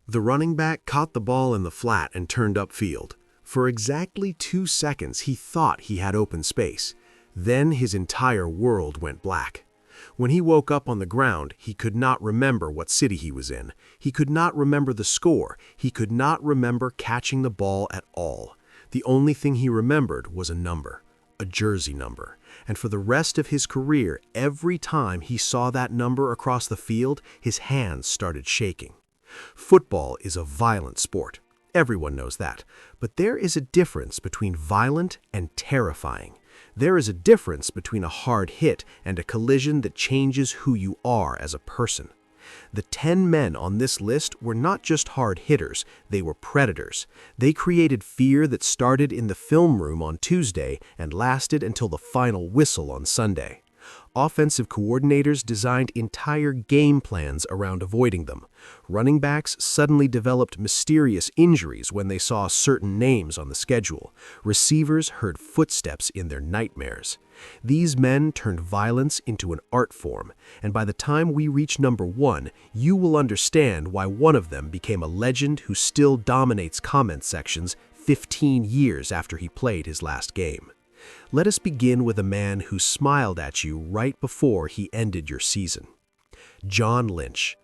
The running back caught the ball in the flat and turned upfield. For exactly 2 seconds, he thought he had open space. Then his entire world went black. When he woke up on the ground, he could not remember what city he was in. He could not remember the score. He could not remember catching the ball at all. The only thing he remembered was a number, a jersey number. And for the rest of his career, every time he saw that number across the field, his hands started shaking. Football is a violent sport. Everyone knows that. But there is a difference between violent and terrifying. There is a difference between a hard hit and a collision that changes who you are as a person. The 10 men on this list were not just hard hitters, they were predators. They created fear that started in the film room on Tuesday and lasted until the final whistle on Sunday. Offensive coordinators designed entire game plans around avoiding them. Running backs suddenly developed mysterious injuries when they saw certain names on the schedule. Receivers heard footsteps in their nightmares. These men turned violence into an art form, and by the time we reach number 1, you will understand why one of them became a legend who still dominates comment sections 15 years after he played his last game. Let us begin with a man who smiled at you right before he ended your season. John Lynch.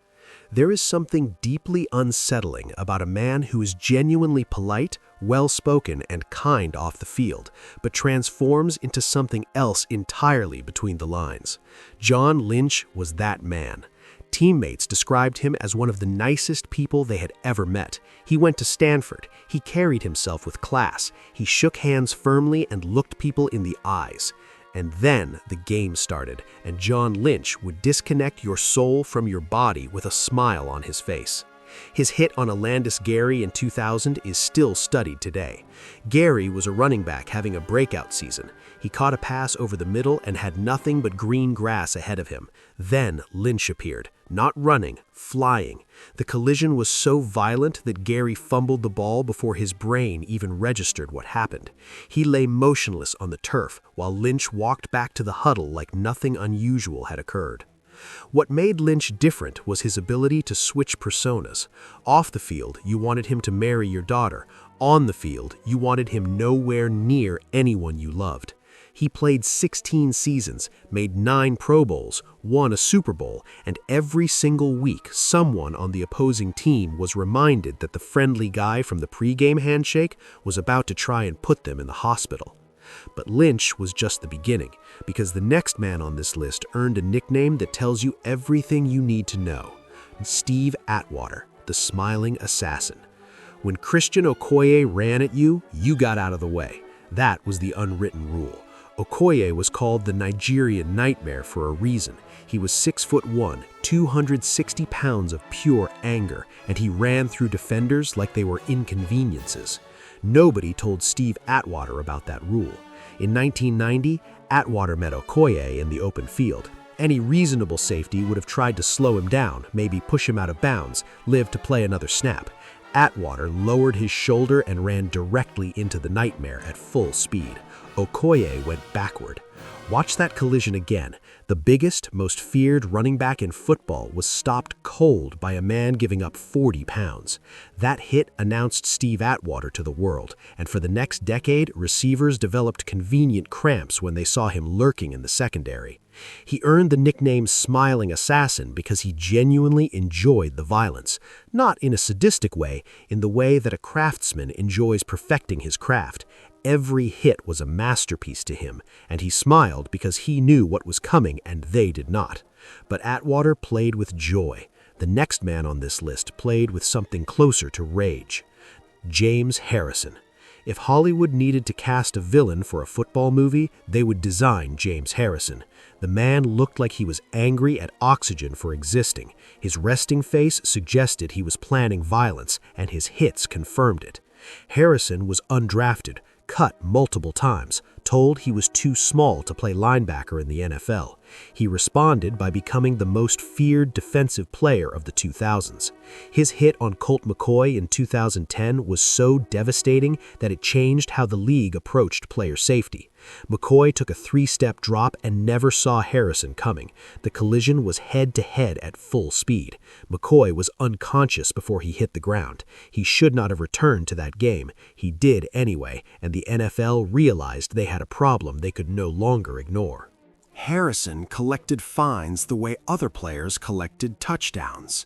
There is something deeply unsettling about a man who is genuinely polite, well-spoken, and kind off the field, but transforms into something else entirely between the lines. John Lynch was that man. Teammates described him as one of the nicest people they had ever met. He went to Stanford. He carried himself with class. He shook hands firmly and looked people in the eyes. And then the game started, and John Lynch would disconnect your soul from your body with a smile on his face. His hit on Alandis Gary in 2000 is still studied today. Gary was a running back having a breakout season. He caught a pass over the middle and had nothing but green grass ahead of him. Then Lynch appeared, not running, flying. The collision was so violent that Gary fumbled the ball before his brain even registered what happened. He lay motionless on the turf while Lynch walked back to the huddle like nothing unusual had occurred. What made Lynch different was his ability to switch personas. Off the field, you wanted him to marry your daughter. On the field, you wanted him nowhere near anyone you loved. He played 16 seasons, made 9 Pro Bowls, won a Super Bowl, and every single week someone on the opposing team was reminded that the friendly guy from the pregame handshake was about to try and put them in the hospital. But Lynch was just the beginning, because the next man on this list earned a nickname that tells you everything you need to know. Steve Atwater, the smiling assassin. When Christian Okoye ran at you, you got out of the way. That was the unwritten rule. Okoye was called the Nigerian Nightmare for a reason. He was 6'1", 260 pounds of pure anger, and he ran through defenders like they were inconveniences. Nobody told Steve Atwater about that rule. In 1990, Atwater met Okoye in the open field. Any reasonable safety would have tried to slow him down, maybe push him out of bounds, live to play another snap. Atwater lowered his shoulder and ran directly into the Nightmare at full speed. Okoye went backward. Watch that collision again. The biggest, most feared running back in football was stopped cold by a man giving up 40 pounds. That hit announced Steve Atwater to the world, and for the next decade, receivers developed convenient cramps when they saw him lurking in the secondary. He earned the nickname Smiling Assassin because he genuinely enjoyed the violence, not in a sadistic way, in the way that a craftsman enjoys perfecting his craft. Every hit was a masterpiece to him, and he smiled because he knew what was coming and they did not. But Atwater played with joy. The next man on this list played with something closer to rage. James Harrison. If Hollywood needed to cast a villain for a football movie, they would design James Harrison. The man looked like he was angry at oxygen for existing. His resting face suggested he was planning violence, and his hits confirmed it. Harrison was undrafted, cut multiple times, told he was too small to play linebacker in the NFL. He responded by becoming the most feared defensive player of the 2000s. His hit on Colt McCoy in 2010 was so devastating that it changed how the league approached player safety. McCoy took a 3-step drop and never saw Harrison coming. The collision was head-to-head at full speed. McCoy was unconscious before he hit the ground. He should not have returned to that game. He did anyway, and the NFL realized they had a problem they could no longer ignore. Harrison collected fines the way other players collected touchdowns.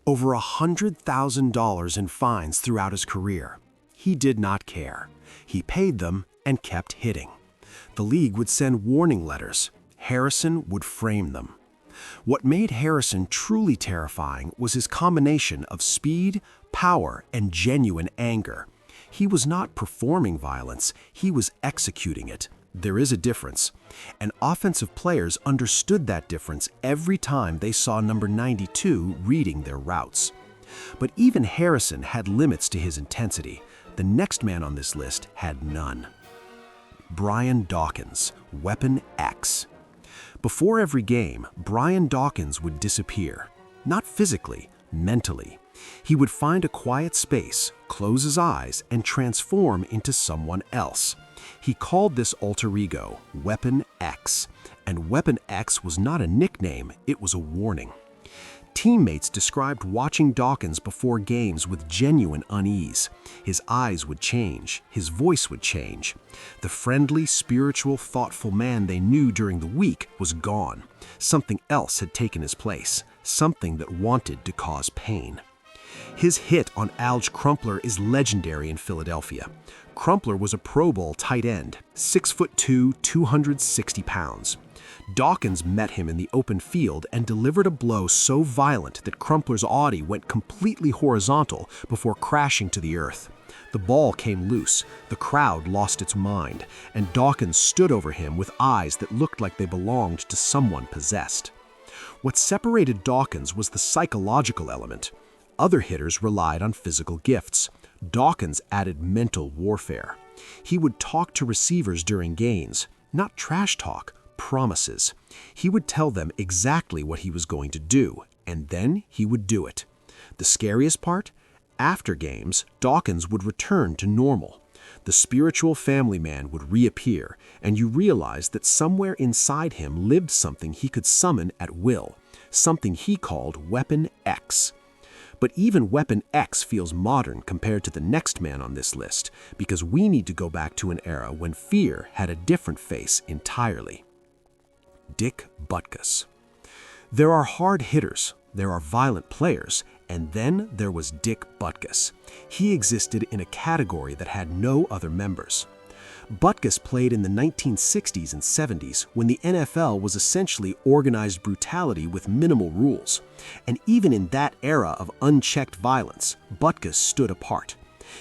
Over $100,000 in fines throughout his career. He did not care. He paid them and kept hitting. The league would send warning letters. Harrison would frame them. What made Harrison truly terrifying was his combination of speed, power, and genuine anger. He was not performing violence, he was executing it. There is a difference, and offensive players understood that difference every time they saw number 92 reading their routes. But even Harrison had limits to his intensity. The next man on this list had none. Brian Dawkins, Weapon X. Before every game, Brian Dawkins would disappear. Not physically, mentally. He would find a quiet space, close his eyes, and transform into someone else. He called this alter ego Weapon X, and Weapon X was not a nickname, it was a warning. Teammates described watching Dawkins before games with genuine unease. His eyes would change, his voice would change. The friendly, spiritual, thoughtful man they knew during the week was gone. Something else had taken his place, something that wanted to cause pain. His hit on Alge Crumpler is legendary in Philadelphia. Crumpler was a Pro Bowl tight end, 6'2", 260 pounds. Dawkins met him in the open field and delivered a blow so violent that Crumpler's body went completely horizontal before crashing to the earth. The ball came loose, the crowd lost its mind, and Dawkins stood over him with eyes that looked like they belonged to someone possessed. What separated Dawkins was the psychological element. Other hitters relied on physical gifts. Dawkins added mental warfare. He would talk to receivers during games, not trash talk, promises. He would tell them exactly what he was going to do, and then he would do it. The scariest part? After games, Dawkins would return to normal. The spiritual family man would reappear, and you realized that somewhere inside him lived something he could summon at will, something he called Weapon X. But even Weapon X feels modern compared to the next man on this list, because we need to go back to an era when fear had a different face entirely. Dick Butkus. There are hard hitters, there are violent players, and then there was Dick Butkus. He existed in a category that had no other members. Butkus played in the 1960s and 70s when the NFL was essentially organized brutality with minimal rules. And even in that era of unchecked violence, Butkus stood apart.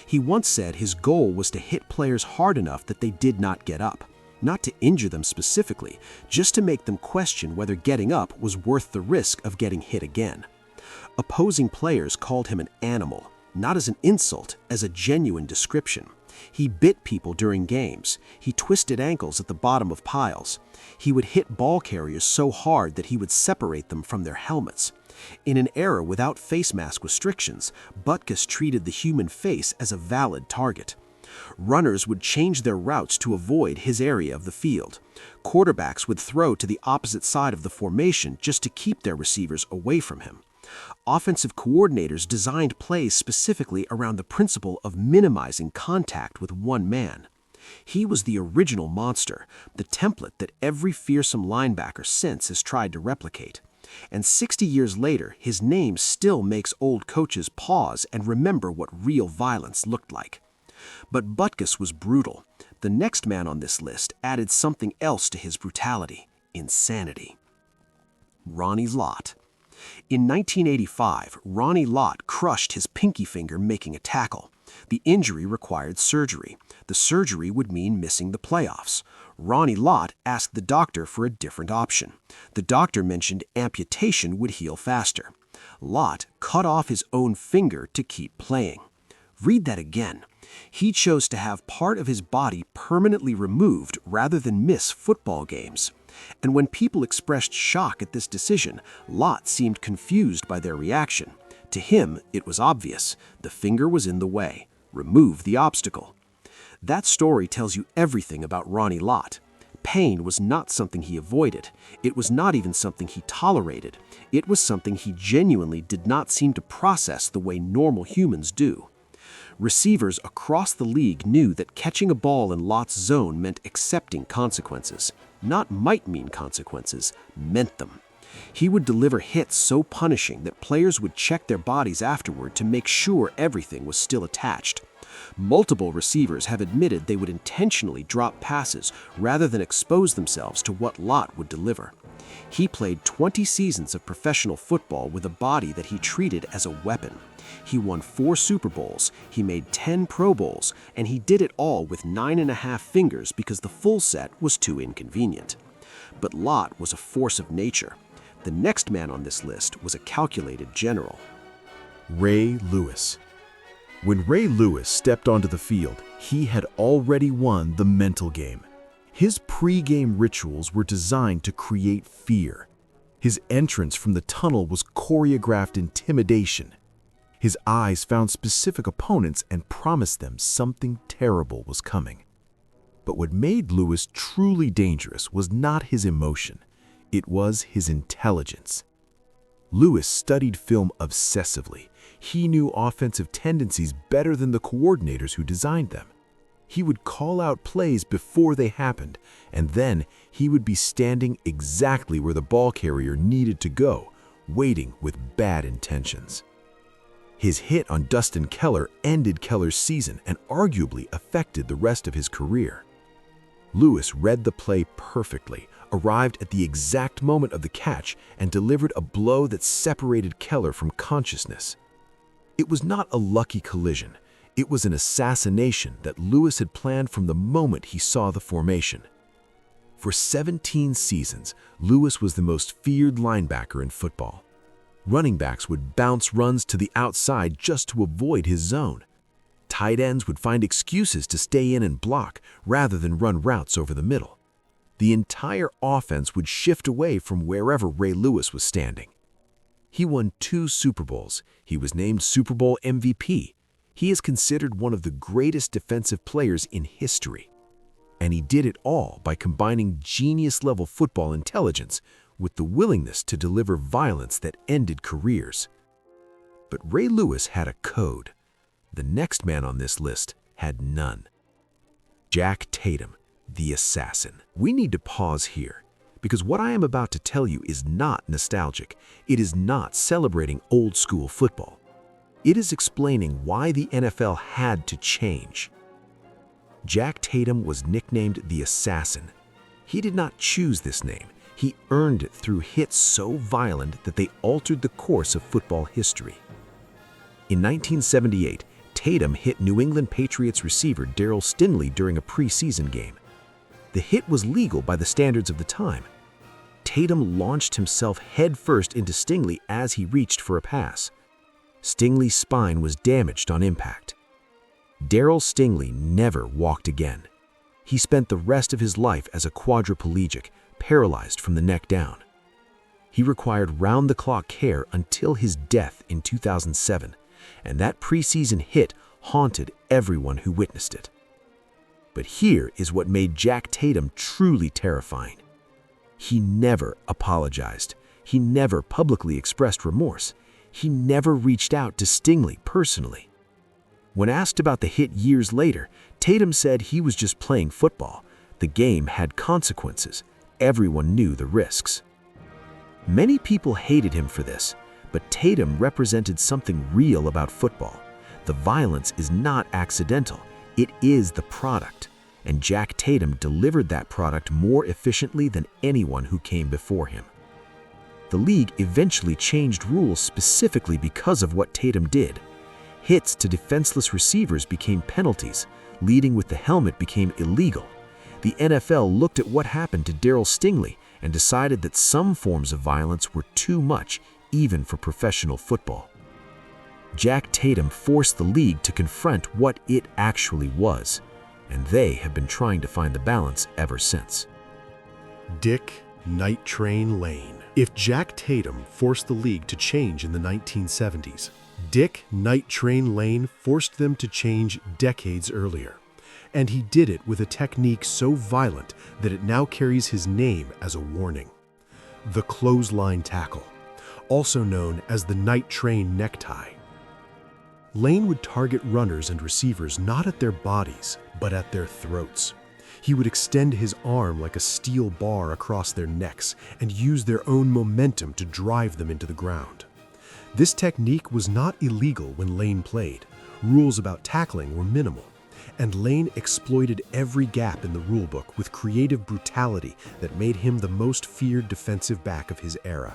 He once said his goal was to hit players hard enough that they did not get up. Not to injure them specifically, just to make them question whether getting up was worth the risk of getting hit again. Opposing players called him an animal, not as an insult, as a genuine description. He bit people during games. He twisted ankles at the bottom of piles. He would hit ball carriers so hard that he would separate them from their helmets. In an era without face mask restrictions, Butkus treated the human face as a valid target. Runners would change their routes to avoid his area of the field. Quarterbacks would throw to the opposite side of the formation just to keep their receivers away from him. Offensive coordinators designed plays specifically around the principle of minimizing contact with one man. He was the original monster, the template that every fearsome linebacker since has tried to replicate. And 60 years later, his name still makes old coaches pause and remember what real violence looked like. But Butkus was brutal. The next man on this list added something else to his brutality: insanity. Ronnie Lott. In 1985, Ronnie Lott crushed his pinky finger making a tackle. The injury required surgery. The surgery would mean missing the playoffs. Ronnie Lott asked the doctor for a different option. The doctor mentioned amputation would heal faster. Lott cut off his own finger to keep playing. Read that again. He chose to have part of his body permanently removed rather than miss football games. And when people expressed shock at this decision, Lot seemed confused by their reaction. To him, it was obvious. The finger was in the way. Remove the obstacle. That story tells you everything about Ronnie Lott. Pain was not something he avoided. It was not even something he tolerated. It was something he genuinely did not seem to process the way normal humans do. Receivers across the league knew that catching a ball in Lott's zone meant accepting consequences. Not might mean consequences, meant them. He would deliver hits so punishing that players would check their bodies afterward to make sure everything was still attached. Multiple receivers have admitted they would intentionally drop passes rather than expose themselves to what Lott would deliver. He played 20 seasons of professional football with a body that he treated as a weapon. He won 4 Super Bowls, he made 10 Pro Bowls, and he did it all with 9.5 fingers because the full set was too inconvenient. But Lott was a force of nature. The next man on this list was a calculated general. Ray Lewis. When Ray Lewis stepped onto the field, he had already won the mental game. His pre-game rituals were designed to create fear. His entrance from the tunnel was choreographed intimidation. His eyes found specific opponents and promised them something terrible was coming. But what made Lewis truly dangerous was not his emotion. It was his intelligence. Lewis studied film obsessively. He knew offensive tendencies better than the coordinators who designed them. He would call out plays before they happened, and then he would be standing exactly where the ball carrier needed to go, waiting with bad intentions. His hit on Dustin Keller ended Keller's season and arguably affected the rest of his career. Lewis read the play perfectly, arrived at the exact moment of the catch, and delivered a blow that separated Keller from consciousness. It was not a lucky collision. It was an assassination that Lewis had planned from the moment he saw the formation. For 17 seasons, Lewis was the most feared linebacker in football. Running backs would bounce runs to the outside just to avoid his zone. Tight ends would find excuses to stay in and block rather than run routes over the middle. The entire offense would shift away from wherever Ray Lewis was standing. He won 2 Super Bowls. He was named Super Bowl MVP. He is considered one of the greatest defensive players in history. And he did it all by combining genius-level football intelligence with the willingness to deliver violence that ended careers. But Ray Lewis had a code. The next man on this list had none. Jack Tatum, the assassin. We need to pause here, because what I am about to tell you is not nostalgic. It is not celebrating old-school football. It is explaining why the NFL had to change. Jack Tatum was nicknamed the Assassin. He did not choose this name. He earned it through hits so violent that they altered the course of football history. In 1978, Tatum hit New England Patriots receiver Darryl Stingley during a preseason game. The hit was legal by the standards of the time. Tatum launched himself headfirst into Stingley as he reached for a pass. Stingley's spine was damaged on impact. Darryl Stingley never walked again. He spent the rest of his life as a quadriplegic, paralyzed from the neck down. He required round-the-clock care until his death in 2007, and that preseason hit haunted everyone who witnessed it. But here is what made Jack Tatum truly terrifying. He never apologized. He never publicly expressed remorse. He never reached out to Stingley personally. When asked about the hit years later, Tatum said he was just playing football. The game had consequences. Everyone knew the risks. Many people hated him for this, but Tatum represented something real about football. The violence is not accidental. It is the product. And Jack Tatum delivered that product more efficiently than anyone who came before him. The league eventually changed rules specifically because of what Tatum did. Hits to defenseless receivers became penalties. Leading with the helmet became illegal. The NFL looked at what happened to Darryl Stingley and decided that some forms of violence were too much, even for professional football. Jack Tatum forced the league to confront what it actually was, and they have been trying to find the balance ever since. Dick Night Train Lane. If Jack Tatum forced the league to change in the 1970s, Dick Night Train Lane forced them to change decades earlier. And he did it with a technique so violent that it now carries his name as a warning. The clothesline tackle, also known as the night train necktie. Lane would target runners and receivers not at their bodies, but at their throats. He would extend his arm like a steel bar across their necks and use their own momentum to drive them into the ground. This technique was not illegal when Lane played. Rules about tackling were minimal, and Lane exploited every gap in the rulebook with creative brutality that made him the most feared defensive back of his era.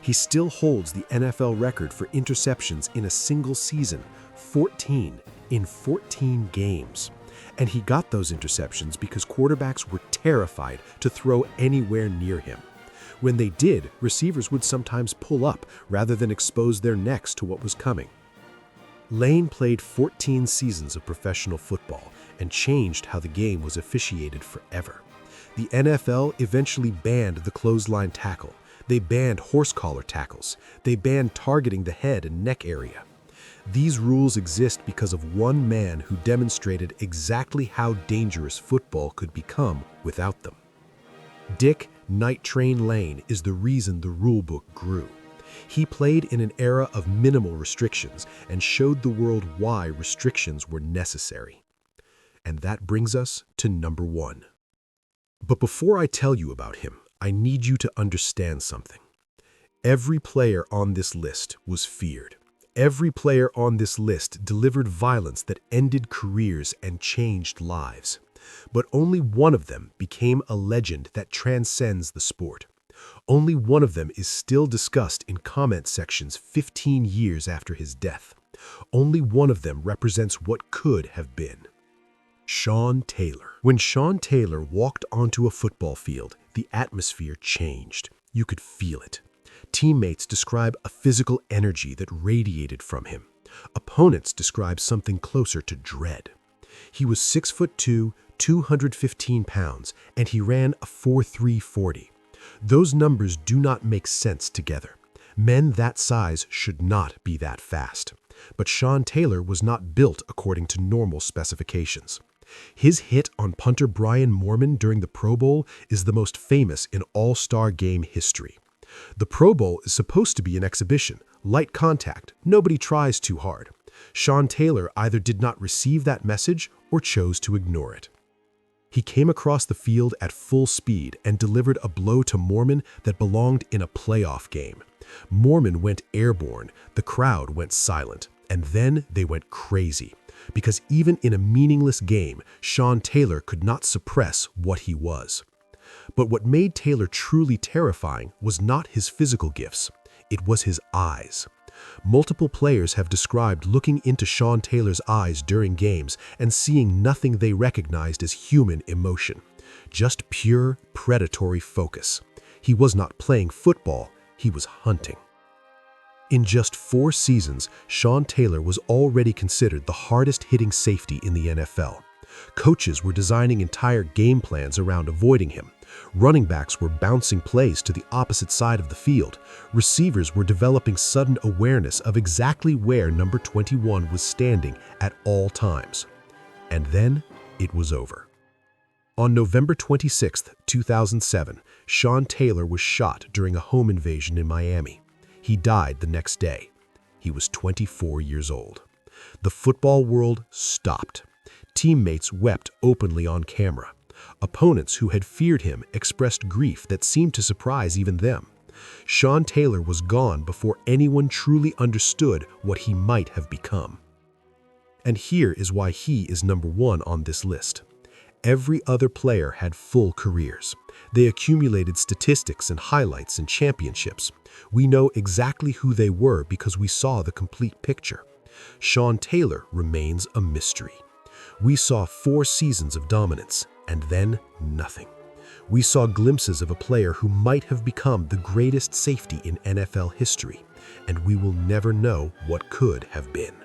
He still holds the NFL record for interceptions in a single season, 14 in 14 games. And he got those interceptions because quarterbacks were terrified to throw anywhere near him. When they did, receivers would sometimes pull up rather than expose their necks to what was coming. Lane played 14 seasons of professional football and changed how the game was officiated forever. The NFL eventually banned the clothesline tackle. They banned horse collar tackles. They banned targeting the head and neck area. These rules exist because of one man who demonstrated exactly how dangerous football could become without them. Dick Night Train Lane is the reason the rulebook grew. He played in an era of minimal restrictions and showed the world why restrictions were necessary. And that brings us to number 1. But before I tell you about him, I need you to understand something. Every player on this list was feared. Every player on this list delivered violence that ended careers and changed lives. But only one of them became a legend that transcends the sport. Only one of them is still discussed in comment sections 15 years after his death. Only one of them represents what could have been. Sean Taylor. When Sean Taylor walked onto a football field, the atmosphere changed. You could feel it. Teammates describe a physical energy that radiated from him. Opponents describe something closer to dread. He was 6'2", 215 pounds, and he ran a 4.3 40. Those numbers do not make sense together. Men that size should not be that fast. But Sean Taylor was not built according to normal specifications. His hit on punter Brian Moorman during the Pro Bowl is the most famous in All-Star game history. The Pro Bowl is supposed to be an exhibition, light contact, nobody tries too hard. Sean Taylor either did not receive that message or chose to ignore it. He came across the field at full speed and delivered a blow to Moorman that belonged in a playoff game. Moorman went airborne, the crowd went silent, and then they went crazy. Because even in a meaningless game, Sean Taylor could not suppress what he was. But what made Taylor truly terrifying was not his physical gifts. It was his eyes. Multiple players have described looking into Sean Taylor's eyes during games and seeing nothing they recognized as human emotion. Just pure, predatory focus. He was not playing football, he was hunting. In just 4 seasons, Sean Taylor was already considered the hardest-hitting safety in the NFL. Coaches were designing entire game plans around avoiding him. Running backs were bouncing plays to the opposite side of the field. Receivers were developing sudden awareness of exactly where number 21 was standing at all times. And then it was over. On November 26, 2007, Sean Taylor was shot during a home invasion in Miami. He died the next day. He was 24 years old. The football world stopped. Teammates wept openly on camera. Opponents who had feared him expressed grief that seemed to surprise even them. Sean Taylor was gone before anyone truly understood what he might have become. And here is why he is number 1 on this list. Every other player had full careers. They accumulated statistics and highlights and championships. We know exactly who they were because we saw the complete picture. Sean Taylor remains a mystery. We saw 4 seasons of dominance, and then nothing. We saw glimpses of a player who might have become the greatest safety in NFL history, and we will never know what could have been.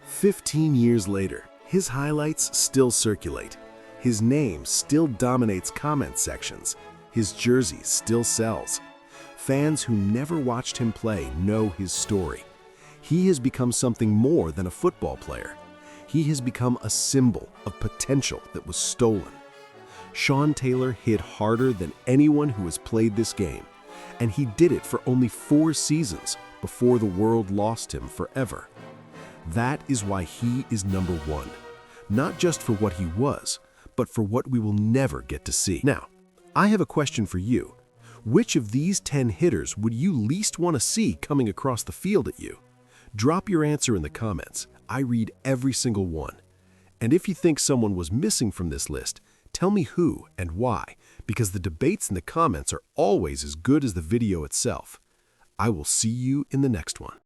15 years later, his highlights still circulate. His name still dominates comment sections, His jersey still sells. Fans who never watched him play know his story. He has become something more than a football player. He has become a symbol of potential that was stolen. Sean Taylor hit harder than anyone who has played this game, and he did it for only 4 seasons before the world lost him forever. That is why he is number 1, not just for what he was, but for what we will never get to see. Now, I have a question for you. Which of these 10 hitters would you least want to see coming across the field at you? Drop your answer in the comments. I read every single one. And if you think someone was missing from this list, tell me who and why, because the debates in the comments are always as good as the video itself. I will see you in the next one.